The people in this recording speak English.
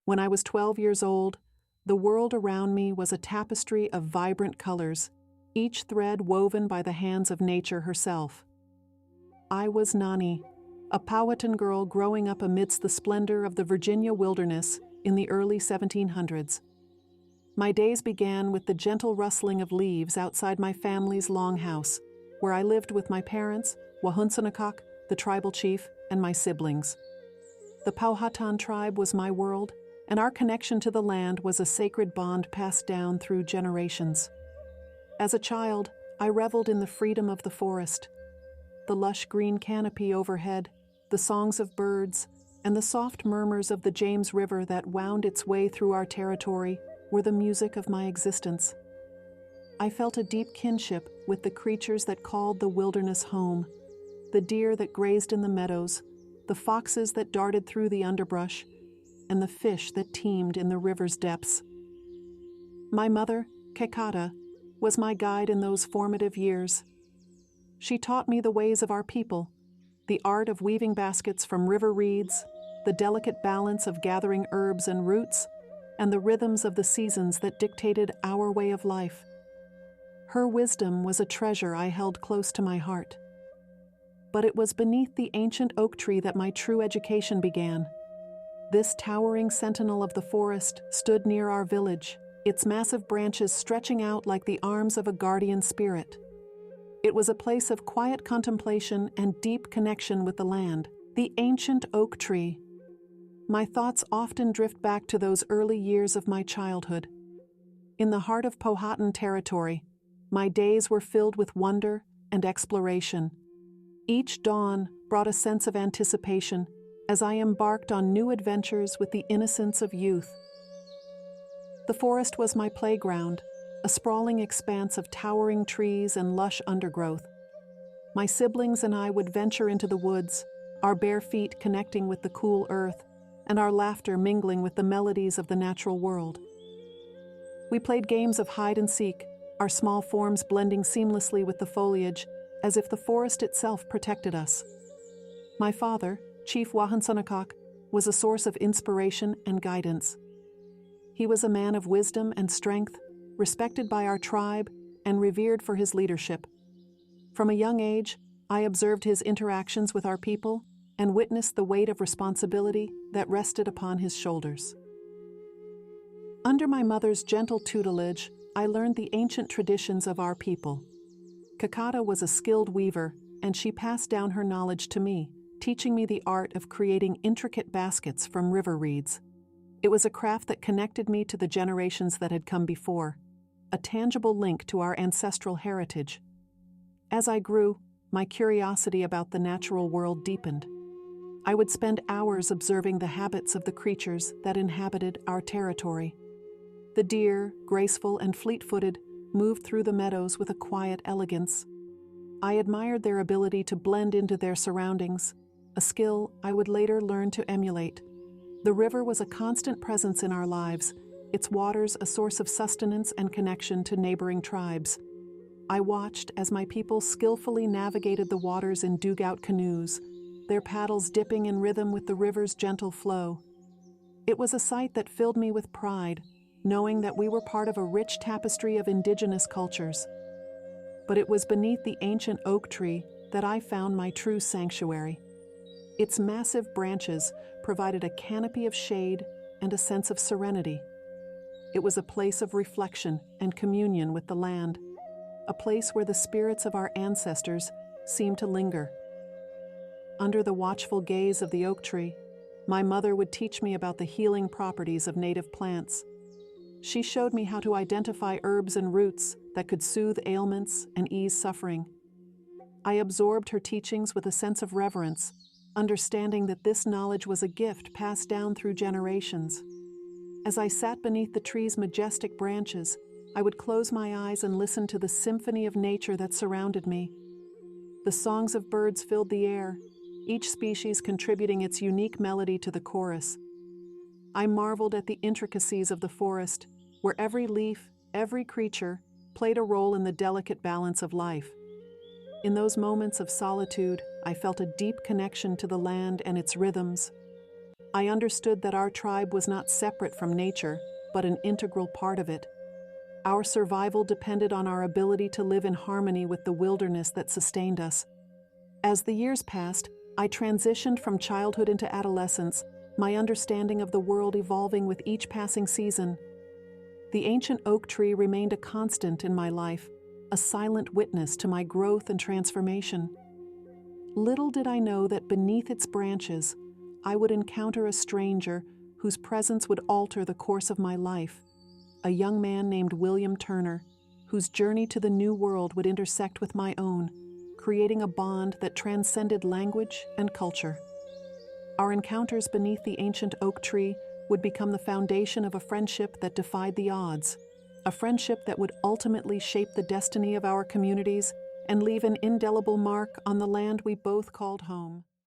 When I was 12 years old, the world around me was a tapestry of vibrant colors, each thread woven by the hands of nature herself. I was Nani, a Powhatan girl growing up amidst the splendor of the Virginia wilderness in the early 1700s. My days began with the gentle rustling of leaves outside my family's longhouse, where I lived with my parents, Wahunsanakak, the tribal chief, and my siblings. The Powhatan tribe was my world, and our connection to the land was a sacred bond passed down through generations. As a child, I reveled in the freedom of the forest. The lush green canopy overhead, the songs of birds, and the soft murmurs of the James River that wound its way through our territory were the music of my existence. I felt a deep kinship with the creatures that called the wilderness home, the deer that grazed in the meadows, the foxes that darted through the underbrush, and the fish that teemed in the river's depths. My mother, Kekata, was my guide in those formative years. She taught me the ways of our people, the art of weaving baskets from river reeds, the delicate balance of gathering herbs and roots, and the rhythms of the seasons that dictated our way of life. Her wisdom was a treasure I held close to my heart. But it was beneath the ancient oak tree that my true education began. This towering sentinel of the forest stood near our village, its massive branches stretching out like the arms of a guardian spirit. It was a place of quiet contemplation and deep connection with the land, the ancient oak tree. My thoughts often drift back to those early years of my childhood. In the heart of Powhatan territory, my days were filled with wonder and exploration. Each dawn brought a sense of anticipation as I embarked on new adventures with the innocence of youth. The forest was my playground, a sprawling expanse of towering trees and lush undergrowth. My siblings and I would venture into the woods, our bare feet connecting with the cool earth, and our laughter mingling with the melodies of the natural world. We played games of hide and seek, our small forms blending seamlessly with the foliage, as if the forest itself protected us. My father, Chief Wahunsanakak, was a source of inspiration and guidance. He was a man of wisdom and strength, respected by our tribe and revered for his leadership. From a young age, I observed his interactions with our people and witnessed the weight of responsibility that rested upon his shoulders. Under my mother's gentle tutelage, I learned the ancient traditions of our people. Kekata was a skilled weaver, and she passed down her knowledge to me, teaching me the art of creating intricate baskets from river reeds. It was a craft that connected me to the generations that had come before, a tangible link to our ancestral heritage. As I grew, my curiosity about the natural world deepened. I would spend hours observing the habits of the creatures that inhabited our territory. The deer, graceful and fleet-footed, moved through the meadows with a quiet elegance. I admired their ability to blend into their surroundings, a skill I would later learn to emulate. The river was a constant presence in our lives, its waters a source of sustenance and connection to neighboring tribes. I watched as my people skillfully navigated the waters in dugout canoes, their paddles dipping in rhythm with the river's gentle flow. It was a sight that filled me with pride, knowing that we were part of a rich tapestry of indigenous cultures. But it was beneath the ancient oak tree that I found my true sanctuary. Its massive branches provided a canopy of shade and a sense of serenity. It was a place of reflection and communion with the land, a place where the spirits of our ancestors seemed to linger. Under the watchful gaze of the oak tree, my mother would teach me about the healing properties of native plants. She showed me how to identify herbs and roots that could soothe ailments and ease suffering. I absorbed her teachings with a sense of reverence, understanding that this knowledge was a gift passed down through generations. As I sat beneath the tree's majestic branches, I would close my eyes and listen to the symphony of nature that surrounded me. The songs of birds filled the air, each species contributing its unique melody to the chorus. I marveled at the intricacies of the forest, where every leaf, every creature, played a role in the delicate balance of life. In those moments of solitude, I felt a deep connection to the land and its rhythms. I understood that our tribe was not separate from nature, but an integral part of it. Our survival depended on our ability to live in harmony with the wilderness that sustained us. As the years passed, I transitioned from childhood into adolescence, my understanding of the world evolving with each passing season. The ancient oak tree remained a constant in my life, a silent witness to my growth and transformation. Little did I know that beneath its branches, I would encounter a stranger whose presence would alter the course of my life, a young man named William Turner, whose journey to the New World would intersect with my own, creating a bond that transcended language and culture. Our encounters beneath the ancient oak tree would become the foundation of a friendship that defied the odds, a friendship that would ultimately shape the destiny of our communities and leave an indelible mark on the land we both called home.